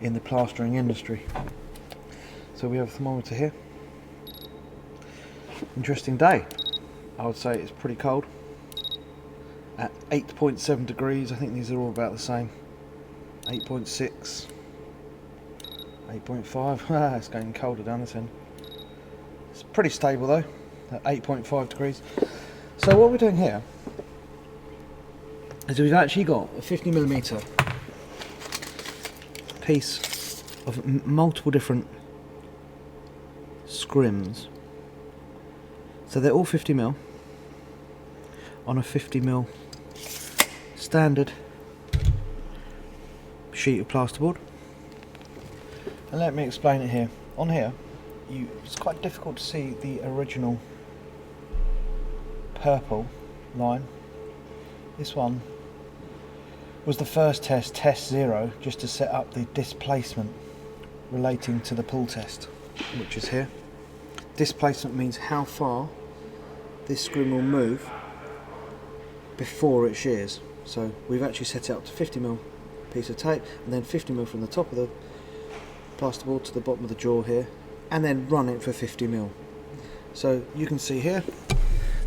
in the plastering industry. So we have a thermometer here. Interesting day. I would say it's pretty cold. At 8.7 degrees, I think these are all about the same. 8.6, 8.5, it's getting colder down this end. It's pretty stable though, at 8.5 degrees. So what we're doing here is we've actually got a 50mm piece of multiple different scrims. So they're all 50mm on a 50mm standard sheet of plasterboard. And let me explain it here. On here, it's quite difficult to see the original purple line. This one was the first test, test 0, just to set up the displacement relating to the pull test, which is here. Displacement means how far this scrim will move before it shears. So we've actually set it up to 50mm piece of tape, and then 50mm from the top of the plasterboard to the bottom of the jaw here, and then run it for 50mm. So you can see here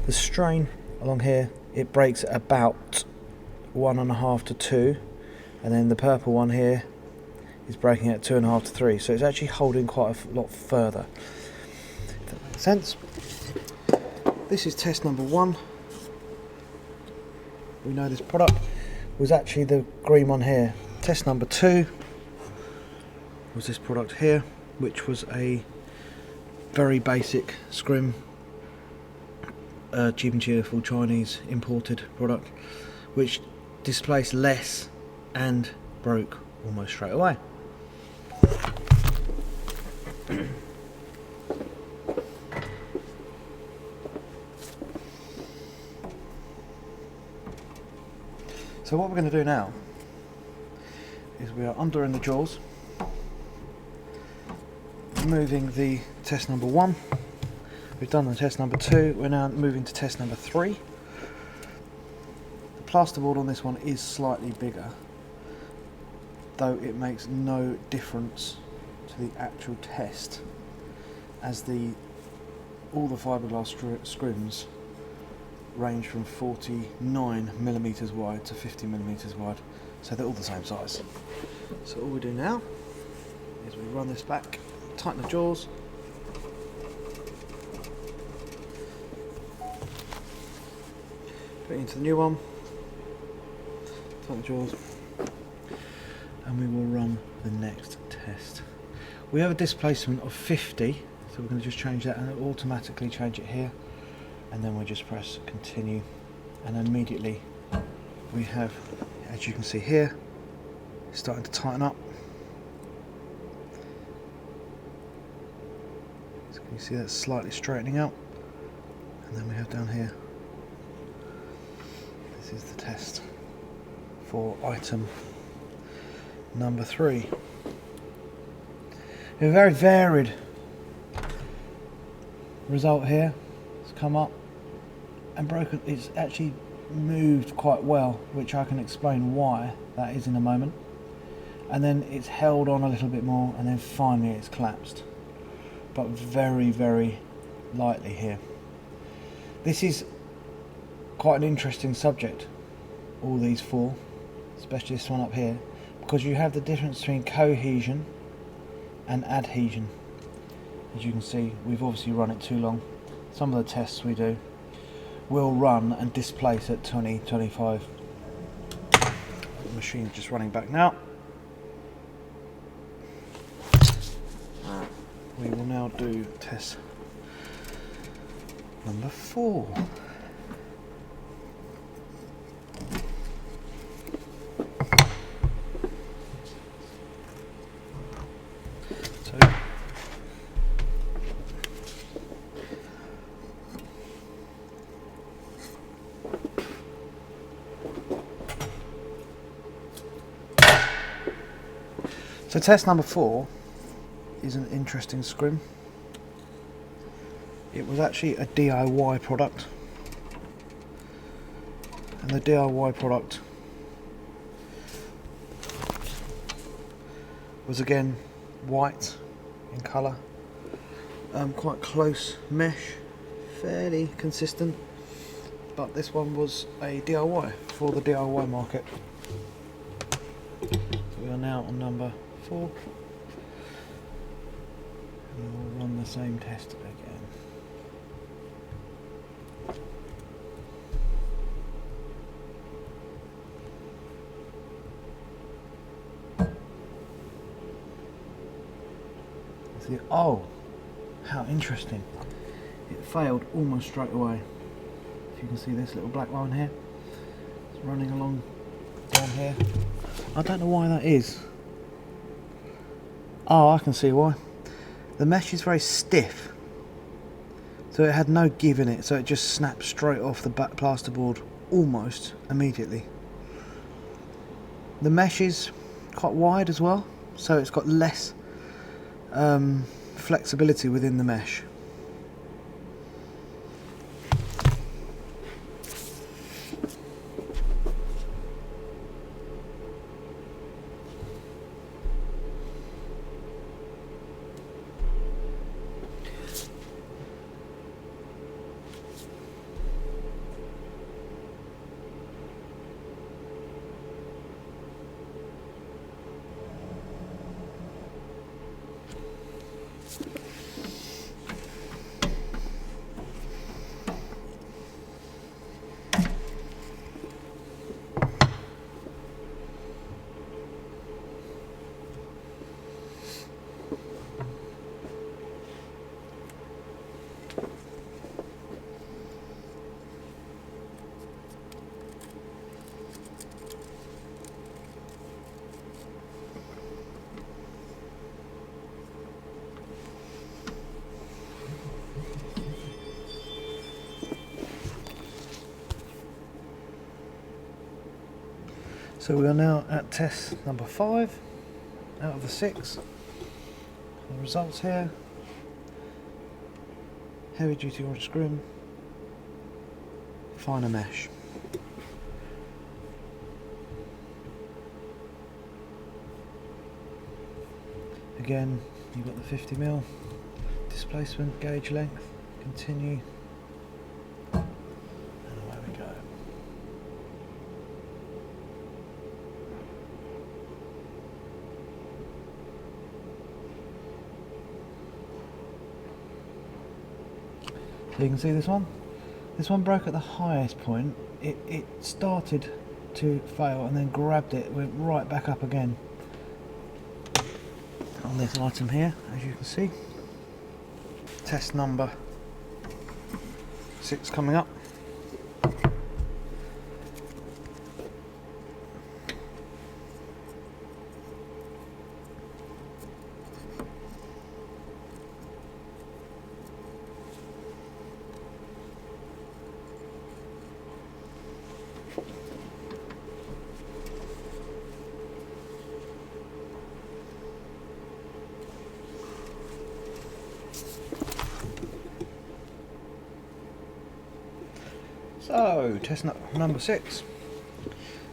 the strain along here, it breaks at about 1.5 to 2, and then the purple one here is breaking at 2.5 to 3, so it's actually holding quite a lot further, if that makes sense. This is test number 1. We know this product was actually the green one here. Test number 2 was this product here, which was a very basic scrim, cheap and cheerful Chinese imported product, which displaced less and broke almost straight away. So what we're going to do now is we are undoing the jaws, moving the test number 1. We've done the test number 2, we're now moving to test number 3. The plasterboard on this one is slightly bigger, though it makes no difference to the actual test, as all the fiberglass scrims range from 49mm wide to 50mm wide, so they're all the same size. So all we do now is we run this back, tighten the jaws, put it into the new one, tighten the jaws, and we will run the next test. We have a displacement of 50, so we're going to just change that, and it'll automatically change it here, and then we just press continue, and immediately we have, as you can see here, it's starting to tighten up. So can you see that slightly straightening out? And then we have down here, this is the test for item number 3. A very varied result here. It's come up and broken. It's actually moved quite well, which I can explain why that is in a moment. And then it's held on a little bit more, and then finally it's collapsed, but very, very lightly here. This is quite an interesting subject, all these 4, especially this one up here, because you have the difference between cohesion and adhesion. As you can see, we've obviously run it too long. Some of the tests we do will run and displace at 20, 25. The machine's just running back now. We will now do test number 4. So test number 4 is an interesting scrim. It was actually a DIY product, and the DIY product was again white in colour, quite close mesh, fairly consistent, but this one was a DIY for the DIY market. So we are now on number 4, and we'll run the same test again. Oh, how interesting. It failed almost straight away. If you can see this little black line here, it's running along down here. I don't know why that is. Oh, I can see why. The mesh is very stiff, so it had no give in it, so it just snapped straight off the back plasterboard almost immediately. The mesh is quite wide as well, so it's got less flexibility within the mesh. So we are now at test number 5 out of the 6. The results here: heavy duty or scrim, finer mesh. Again, you've got the 50mm displacement gauge length. Continue. And away we go. So you can see this one. This one broke at the highest point. It started to fail and then grabbed it, went right back up again. On this item here, as you can see. Test number 6 coming up. So, test number 6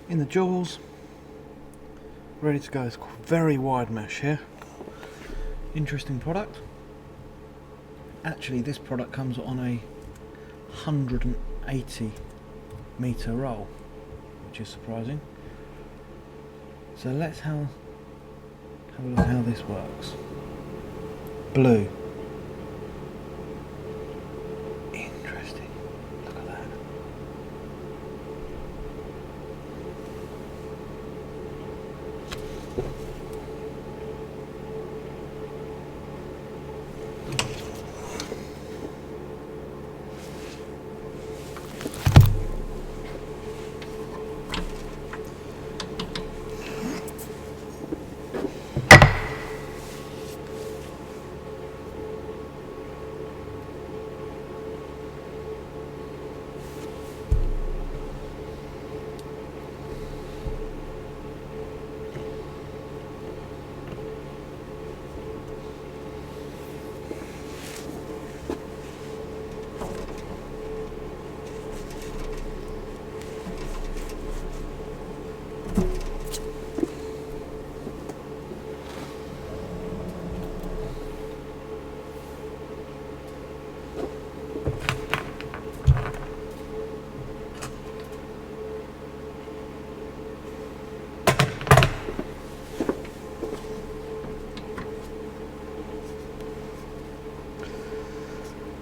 in the jaws, ready to go. It's very wide mesh here. Interesting product. Actually, this product comes on a 180 meter roll, which is surprising. So let's have a look at how this works. Blue.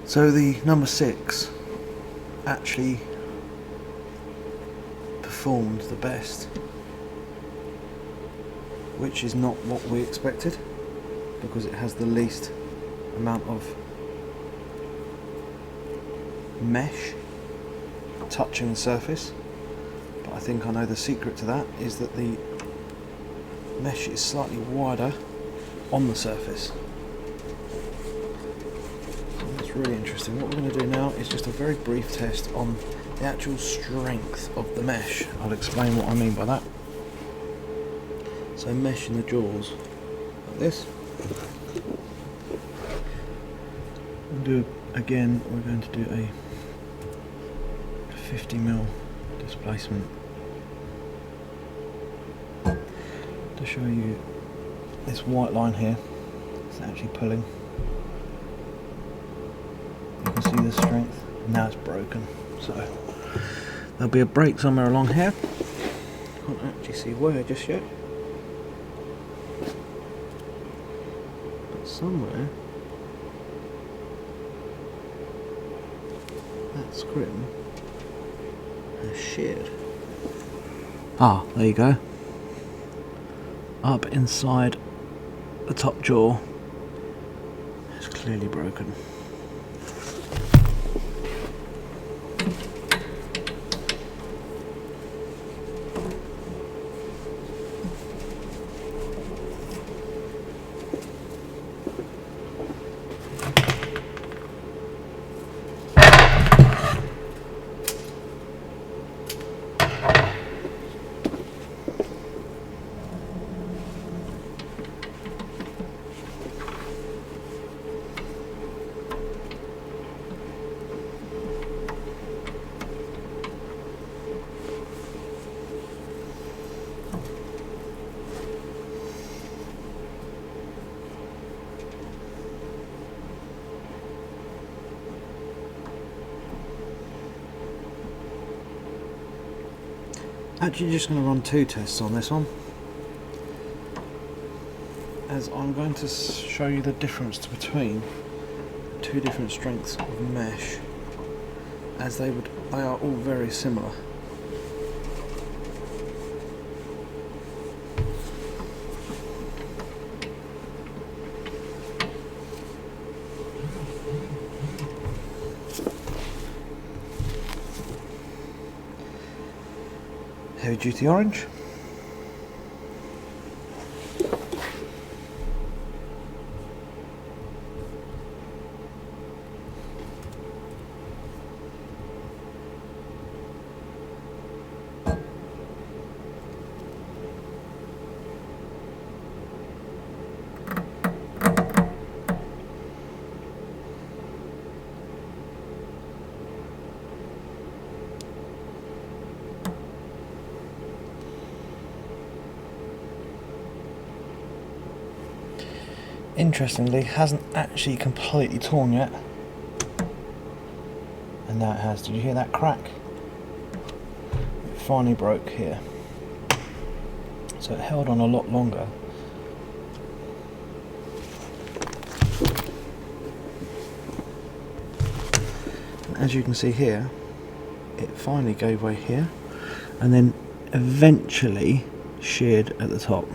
So the number 6 actually performed the best, which is not what we expected, because it has the least amount of mesh touching the surface. But I think I know the secret to that is that the mesh is slightly wider on the surface. So that's really interesting. What we're going to do now is just a very brief test on the actual strength of the mesh. I'll explain what I mean by that. So mesh in the jaws like this. Again, we're going to do a 50mm displacement to show you this white line here. It's actually pulling. You can see the strength. Now it's broken. So there'll be a break somewhere along here. Can't actually see where just yet. But somewhere that scrim has sheared. Ah, there you go. Up inside the top jaw, it's clearly broken. Actually just going to run 2 tests on this one, as I'm going to show you the difference between 2 different strengths of mesh, as they are all very similar. Heavy duty orange, interestingly hasn't actually completely torn yet, and now it has. Did you hear that crack? It finally broke here, so it held on a lot longer. And as you can see here, it finally gave way here and then eventually sheared at the top.